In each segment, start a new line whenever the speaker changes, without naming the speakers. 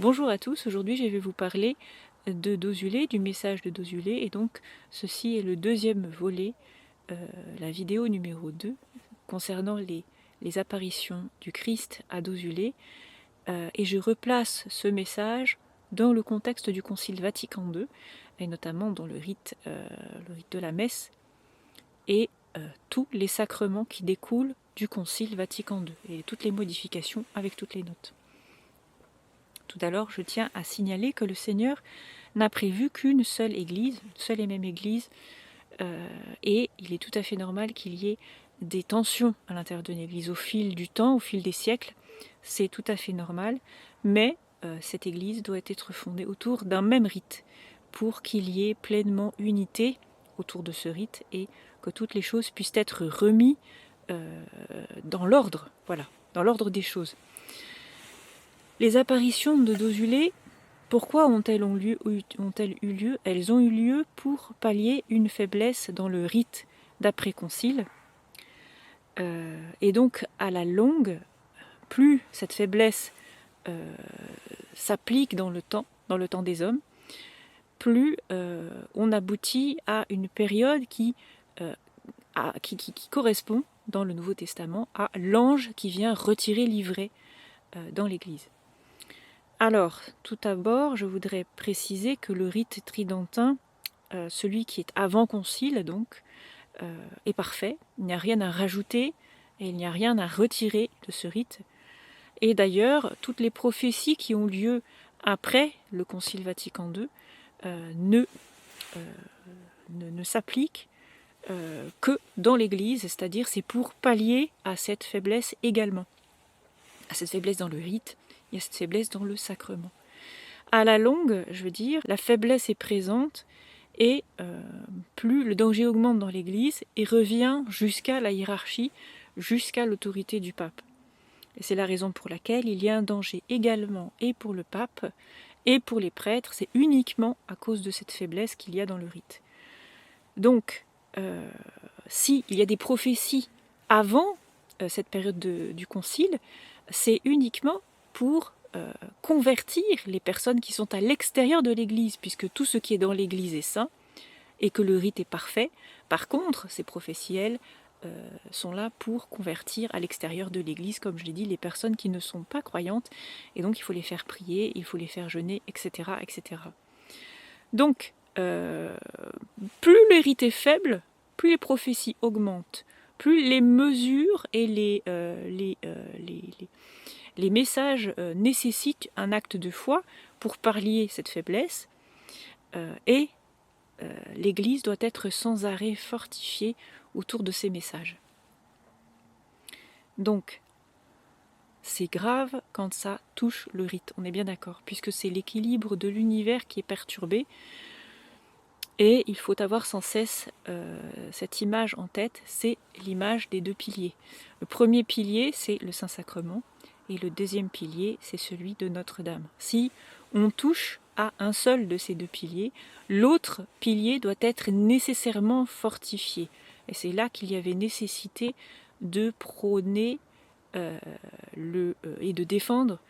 Bonjour à tous, aujourd'hui je vais vous parler de Dosule, du message de Dosule, et donc ceci est le deuxième volet, la vidéo numéro 2, concernant les apparitions du Christ à Dosule, et je replace ce message dans le contexte du Concile Vatican II, et notamment dans le rite de la messe, et tous les sacrements qui découlent du Concile Vatican II, et toutes les modifications avec toutes les notes. Tout d'abord, je tiens à signaler que le Seigneur n'a prévu qu'une seule église, une seule et même église, et il est tout à fait normal qu'il y ait des tensions à l'intérieur d'une église au fil du temps, au fil des siècles, c'est tout à fait normal, mais cette église doit être fondée autour d'un même rite, pour qu'il y ait pleinement unité autour de ce rite, et que toutes les choses puissent être remises dans l'ordre, voilà, dans l'ordre des choses. Les apparitions de Dosule, pourquoi ont-elles eu lieu? Elles ont eu lieu pour pallier une faiblesse dans le rite d'après-concile. Et donc, à la longue, plus cette faiblesse s'applique dans le temps des hommes, plus on aboutit à une période qui correspond, dans le Nouveau Testament, à l'ange qui vient retirer l'ivraie dans l'Église. Alors, tout d'abord, je voudrais préciser que le rite tridentin, celui qui est avant concile, donc, est parfait. Il n'y a rien à rajouter et il n'y a rien à retirer de ce rite. Et d'ailleurs, toutes les prophéties qui ont lieu après le Concile Vatican II ne s'appliquent que dans l'Église, c'est-à-dire c'est pour pallier à cette faiblesse également. À cette faiblesse dans le rite, il y a cette faiblesse dans le sacrement. À la longue, je veux dire, la faiblesse est présente et plus le danger augmente dans l'Église et revient jusqu'à la hiérarchie, jusqu'à l'autorité du pape. Et c'est la raison pour laquelle il y a un danger également et pour le pape et pour les prêtres. C'est uniquement à cause de cette faiblesse qu'il y a dans le rite. Donc, s'il y a des prophéties avant cette période du concile, c'est uniquement pour convertir les personnes qui sont à l'extérieur de l'Église, puisque tout ce qui est dans l'Église est saint, et que le rite est parfait. Par contre, ces prophéties, elles, sont là pour convertir à l'extérieur de l'Église, comme je l'ai dit, les personnes qui ne sont pas croyantes, et donc il faut les faire prier, il faut les faire jeûner, etc. etc. Donc, plus le rite est faible, plus les prophéties augmentent, plus les mesures et les messages nécessitent un acte de foi pour pallier cette faiblesse, et l'Église doit être sans arrêt fortifiée autour de ces messages. Donc, c'est grave quand ça touche le rite, on est bien d'accord, puisque c'est l'équilibre de l'univers qui est perturbé, et il faut avoir sans cesse cette image en tête, c'est l'image des deux piliers. Le premier pilier, c'est le Saint-Sacrement, et le deuxième pilier, c'est celui de Notre-Dame. Si on touche à un seul de ces deux piliers, l'autre pilier doit être nécessairement fortifié. Et c'est là qu'il y avait nécessité de prôner et de défendre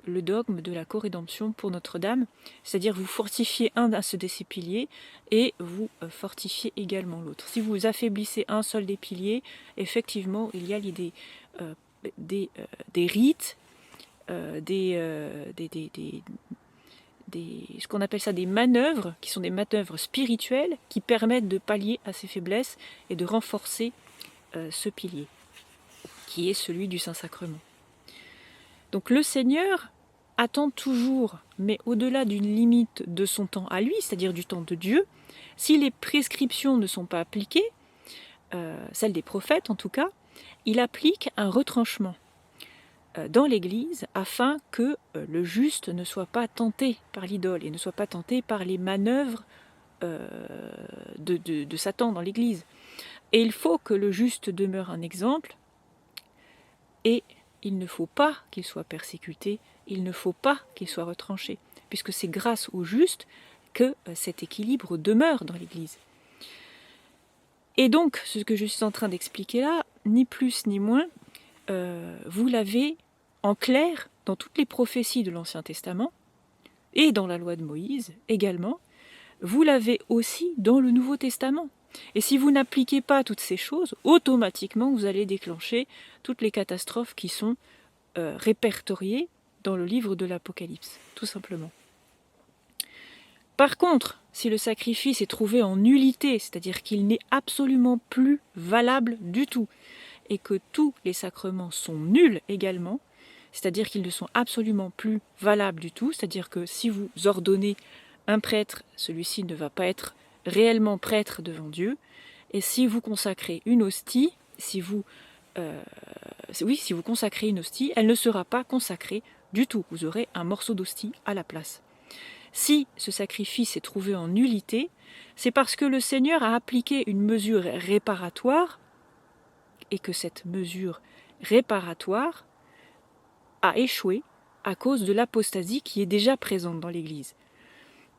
le dogme de la corédemption pour Notre-Dame, c'est-à-dire vous fortifiez un de ces piliers et vous fortifiez également l'autre. Si vous affaiblissez un seul des piliers, effectivement, il y a l'idée des rites, ce qu'on appelle ça des manœuvres, qui sont des manœuvres spirituelles qui permettent de pallier à ces faiblesses et de renforcer ce pilier, qui est celui du Saint-Sacrement. Donc le Seigneur attend toujours, mais au-delà d'une limite de son temps à lui, c'est-à-dire du temps de Dieu, si les prescriptions ne sont pas appliquées, celles des prophètes en tout cas, il applique un retranchement dans l'Église afin que le juste ne soit pas tenté par l'idole et ne soit pas tenté par les manœuvres de Satan dans l'Église. Et il faut que le juste demeure un exemple, et il ne faut pas qu'il soit persécuté, il ne faut pas qu'il soit retranché, puisque c'est grâce au juste que cet équilibre demeure dans l'Église. Et donc, ce que je suis en train d'expliquer là, ni plus ni moins, vous l'avez en clair dans toutes les prophéties de l'Ancien Testament, et dans la loi de Moïse également, vous l'avez aussi dans le Nouveau Testament. Et si vous n'appliquez pas toutes ces choses, automatiquement vous allez déclencher toutes les catastrophes qui sont répertoriées dans le livre de l'Apocalypse, tout simplement. Par contre, si le sacrifice est trouvé en nullité, c'est-à-dire qu'il n'est absolument plus valable du tout, et que tous les sacrements sont nuls également, c'est-à-dire qu'ils ne sont absolument plus valables du tout, c'est-à-dire que si vous ordonnez un prêtre, celui-ci ne va pas être réellement prêtre devant Dieu, et si vous consacrez une hostie, si vous consacrez une hostie, elle ne sera pas consacrée du tout, vous aurez un morceau d'hostie à la place. Si ce sacrifice est trouvé en nullité, c'est parce que le Seigneur a appliqué une mesure réparatoire, et que cette mesure réparatoire a échoué à cause de l'apostasie qui est déjà présente dans l'Église.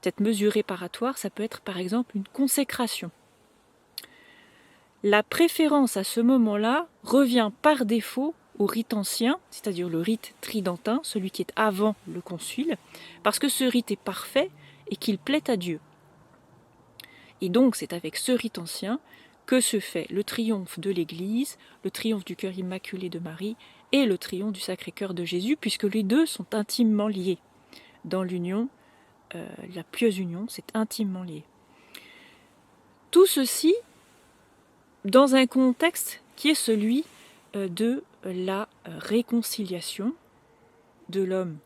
Cette mesure réparatoire, ça peut être par exemple une consécration. La préférence à ce moment-là revient par défaut au rite ancien, c'est-à-dire le rite tridentin, celui qui est avant le concile, parce que ce rite est parfait et qu'il plaît à Dieu. Et donc c'est avec ce rite ancien que se fait le triomphe de l'Église, le triomphe du cœur immaculé de Marie et le triomphe du Sacré-Cœur de Jésus, puisque les deux sont intimement liés. Dans l'union, la pieuse union, c'est intimement lié. Tout ceci dans un contexte qui est celui de la réconciliation de l'homme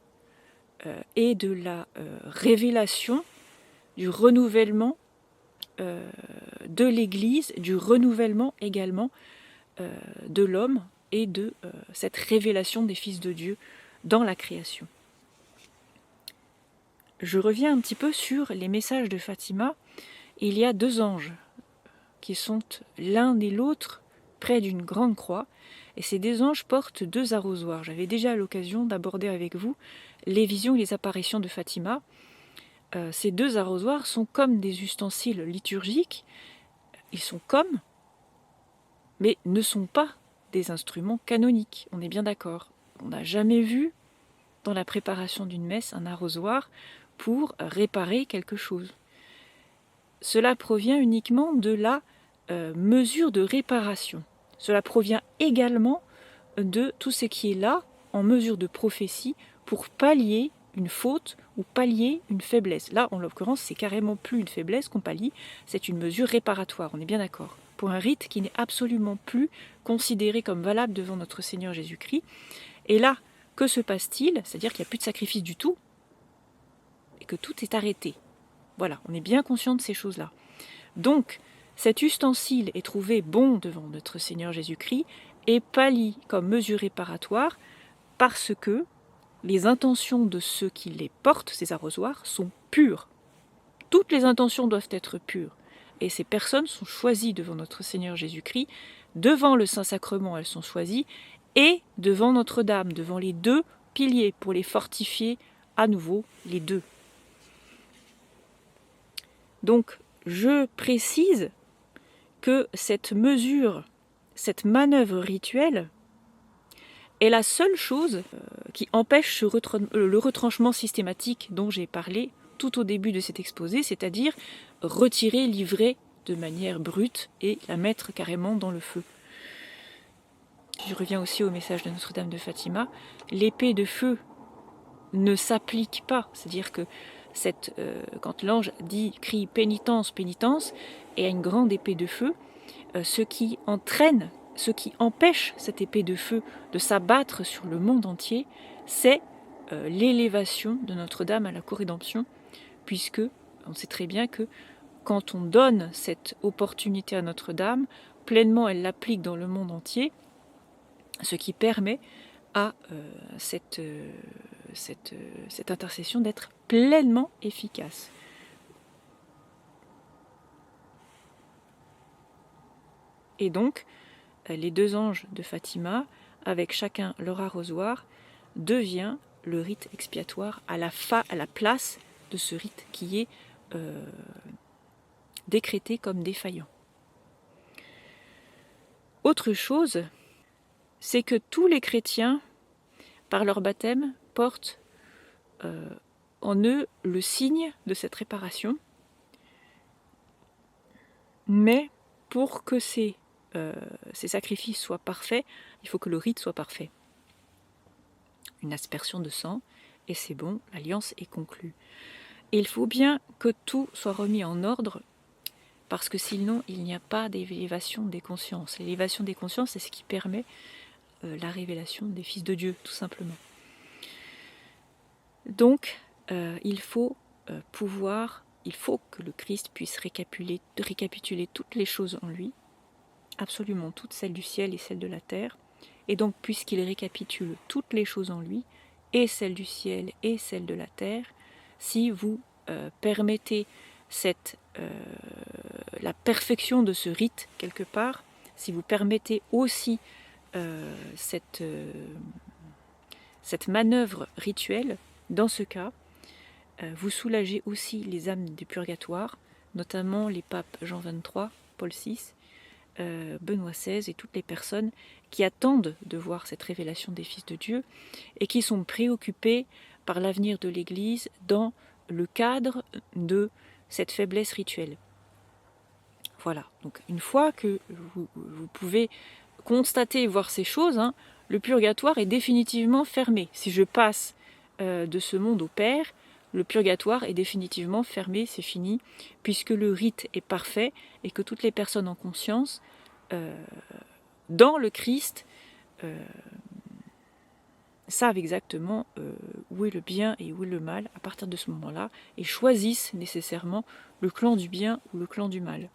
et de la révélation du renouvellement de l'Église, du renouvellement également de l'homme et de cette révélation des fils de Dieu dans la création. Je reviens un petit peu sur les messages de Fatima. Il y a deux anges qui sont l'un et l'autre près d'une grande croix, et ces deux anges portent deux arrosoirs. J'avais déjà l'occasion d'aborder avec vous les visions et les apparitions de Fatima. Ces deux arrosoirs sont comme des ustensiles liturgiques, ils sont comme, mais ne sont pas des instruments canoniques, on est bien d'accord. On n'a jamais vu dans la préparation d'une messe un arrosoir pour réparer quelque chose. Cela provient uniquement de la mesure de réparation. Cela provient également de tout ce qui est là en mesure de prophétie pour pallier une faute ou pallier une faiblesse. Là, en l'occurrence, c'est carrément plus une faiblesse qu'on pallie, c'est une mesure réparatoire, on est bien d'accord. Pour un rite qui n'est absolument plus considéré comme valable devant notre Seigneur Jésus-Christ. Et là, que se passe-t-il? C'est-à-dire qu'il n'y a plus de sacrifice du tout et que tout est arrêté. Voilà, on est bien conscient de ces choses-là. Donc, cet ustensile est trouvé bon devant notre Seigneur Jésus-Christ et pallie comme mesure réparatoire parce que les intentions de ceux qui les portent, ces arrosoirs, sont pures. Toutes les intentions doivent être pures. Et ces personnes sont choisies devant notre Seigneur Jésus-Christ, devant le Saint-Sacrement, elles sont choisies, et devant Notre-Dame, devant les deux piliers, pour les fortifier à nouveau, les deux. Donc, je précise que cette mesure, cette manœuvre rituelle, est la seule chose qui empêche le retranchement systématique dont j'ai parlé tout au début de cet exposé, c'est-à-dire retirer, livrer de manière brute et la mettre carrément dans le feu. Je reviens aussi au message de Notre-Dame de Fatima. L'épée de feu ne s'applique pas, c'est-à-dire que quand l'ange crie pénitence, pénitence, et a une grande épée de feu, ce qui empêche cette épée de feu de s'abattre sur le monde entier, c'est l'élévation de Notre-Dame à la co-rédemption, puisque on sait très bien que quand on donne cette opportunité à Notre-Dame, pleinement elle l'applique dans le monde entier, ce qui permet à cette intercession d'être pleinement efficace. Et donc, les deux anges de Fatima, avec chacun leur arrosoir, devient le rite expiatoire à la place de ce rite qui est décrété comme défaillant. Autre chose, c'est que tous les chrétiens, par leur baptême, portent en eux le signe de cette réparation, mais pour que ces sacrifices soient parfaits, il faut que le rite soit parfait. Une aspersion de sang, et c'est bon, l'alliance est conclue. Et il faut bien que tout soit remis en ordre, parce que sinon il n'y a pas d'élévation des consciences. L'élévation des consciences, c'est ce qui permet la révélation des fils de Dieu, tout simplement. Donc, il faut que le Christ puisse récapituler toutes les choses en lui, absolument toutes, celles du ciel et celles de la terre. Et donc, puisqu'il récapitule toutes les choses en lui, et celles du ciel et celles de la terre, si vous permettez la perfection de ce rite quelque part, si vous permettez aussi cette manœuvre rituelle, dans ce cas, vous soulagez aussi les âmes des purgatoires, notamment les papes Jean XXIII, Paul VI, Benoît XVI et toutes les personnes qui attendent de voir cette révélation des fils de Dieu et qui sont préoccupées par l'avenir de l'Église dans le cadre de cette faiblesse rituelle. Voilà, donc une fois que vous pouvez constater et voir ces choses, hein, le purgatoire est définitivement fermé. Si je passe de ce monde au Père, le purgatoire est définitivement fermé, c'est fini, puisque le rite est parfait et que toutes les personnes en conscience, dans le Christ, savent exactement où est le bien et où est le mal à partir de ce moment-là, et choisissent nécessairement le clan du bien ou le clan du mal.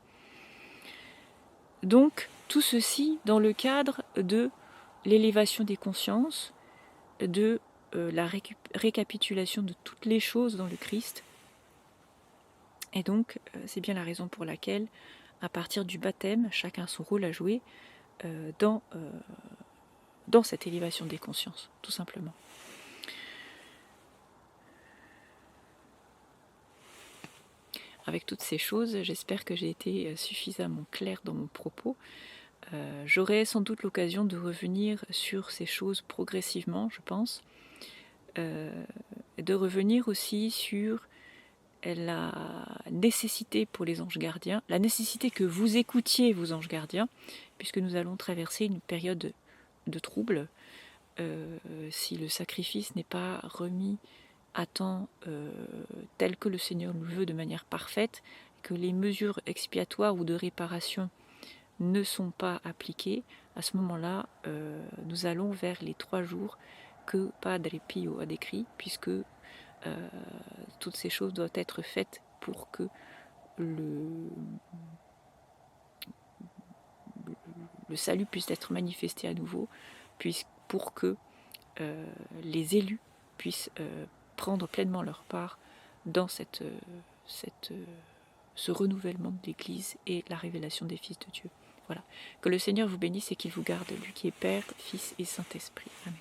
Donc, tout ceci dans le cadre de l'élévation des consciences, de la récapitulation de toutes les choses dans le Christ. Et donc, c'est bien la raison pour laquelle, à partir du baptême, chacun a son rôle à jouer dans cette élévation des consciences, tout simplement. Avec toutes ces choses, j'espère que j'ai été suffisamment claire dans mon propos. J'aurai sans doute l'occasion de revenir sur ces choses progressivement, je pense. De revenir aussi sur la nécessité pour les anges gardiens, la nécessité que vous écoutiez vos anges gardiens, puisque nous allons traverser une période de trouble. Si le sacrifice n'est pas remis à temps tel que le Seigneur le veut de manière parfaite, que les mesures expiatoires ou de réparation ne sont pas appliquées, à ce moment-là, nous allons vers les 3 jours que Padre Pio a décrit, puisque toutes ces choses doivent être faites pour que le salut puisse être manifesté à nouveau, pour que les élus puissent prendre pleinement leur part dans ce renouvellement de l'Église et la révélation des fils de Dieu. Voilà. Que le Seigneur vous bénisse et qu'il vous garde, lui qui est Père, Fils et Saint-Esprit. Amen.